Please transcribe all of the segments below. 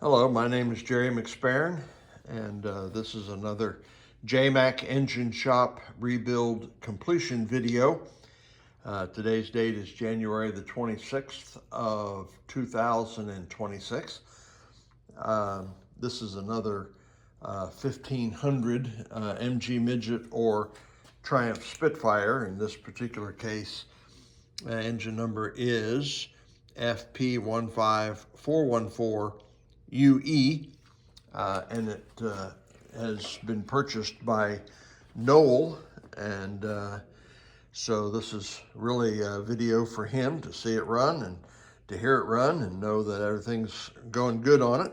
Hello, my name is Jerry McSparron, and this is another JMAC Engine Shop Rebuild Completion video. Today's date is January the 26th of 2026. This is another 1500 MG Midget or Triumph Spitfire. In this particular case, engine number is FP15414UE. And it has been purchased by Noel, and so this is really a video for him to see it run and to hear it run and know that everything's going good on it.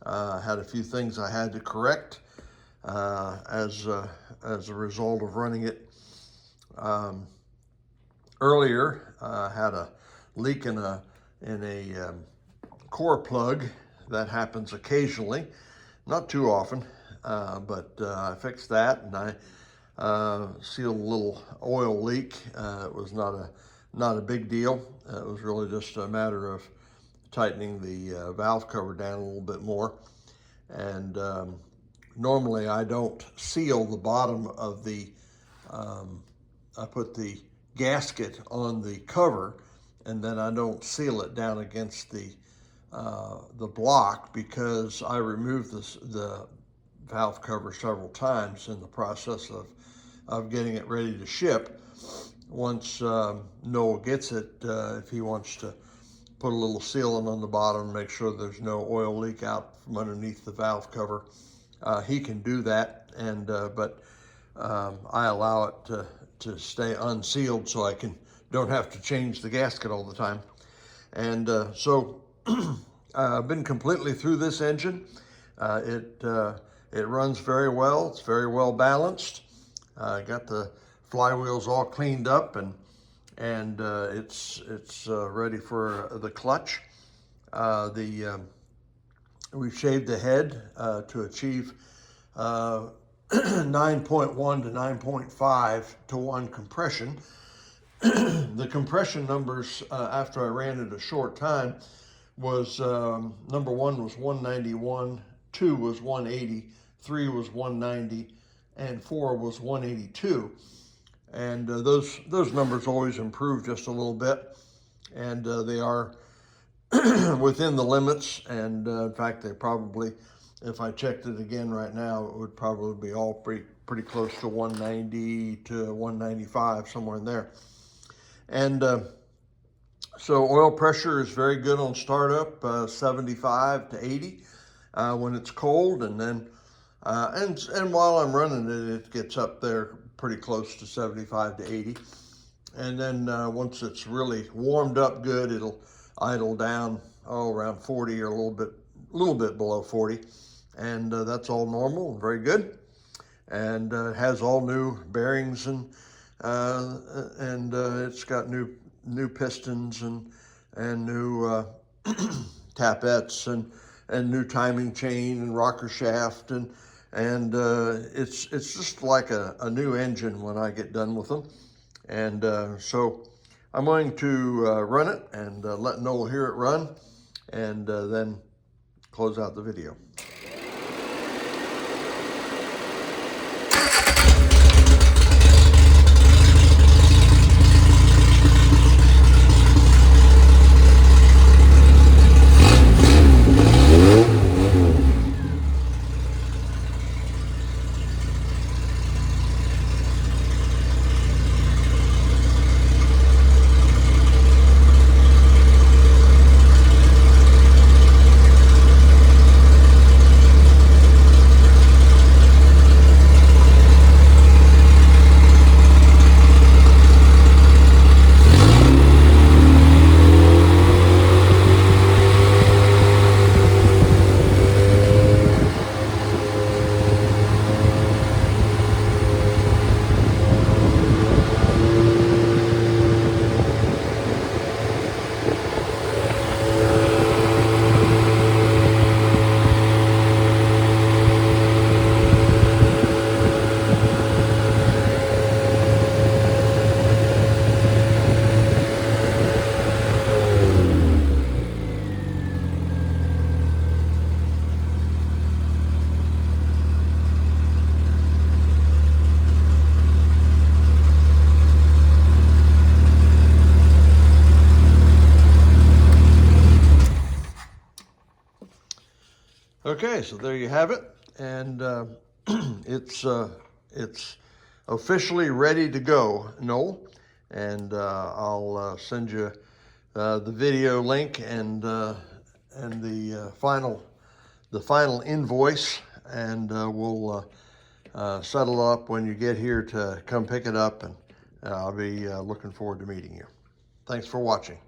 Had a few things I had to correct as a result of running it. Earlier, had a leak in a core plug. That happens occasionally, not too often, but I fixed that, and I sealed a little oil leak. It was not a big deal. It was really just a matter of tightening the valve cover down a little bit more. And normally I don't seal the bottom of the, I put the gasket on the cover, and then I don't seal it down against the block, because I removed the valve cover several times in the process of getting it ready to ship. Once Noel gets it, if he wants to put a little sealant on the bottom, make sure there's no oil leak out from underneath the valve cover, he can do that. And but I allow it to stay unsealed so I don't have to change the gasket all the time. And so I've been completely through this engine. It runs very well. It's very well balanced. Got the flywheels all cleaned up, and it's ready for the clutch. We've shaved the head to achieve 9.1 to 9.5 to 1 compression. The compression numbers after I ran it a short time was number 1 was 191, 2 was 180, 3 was 190, and 4 was 182. And those numbers always improve just a little bit, and they are within the limits. And in fact, they probably, if I checked it again right now, it would probably be all pretty close to 190 to 195, somewhere in there. And so oil pressure is very good on startup, 75 to 80 when it's cold, and then and while I'm running it, it gets up there pretty close to 75 to 80. And then once it's really warmed up good, it'll idle down around 40 or a little bit below 40, and that's all normal and very good. And it has all new bearings, and it's got new pistons and new tapettes and new timing chain and rocker shaft, and it's just like a new engine when I get done with them. And so I'm going to run it and let Noel hear it run, and then close out the video. Okay, so there you have it, and it's officially ready to go, Noel. And I'll send you the video link and the final invoice, and we'll settle up when you get here to come pick it up, and I'll be looking forward to meeting you. Thanks for watching.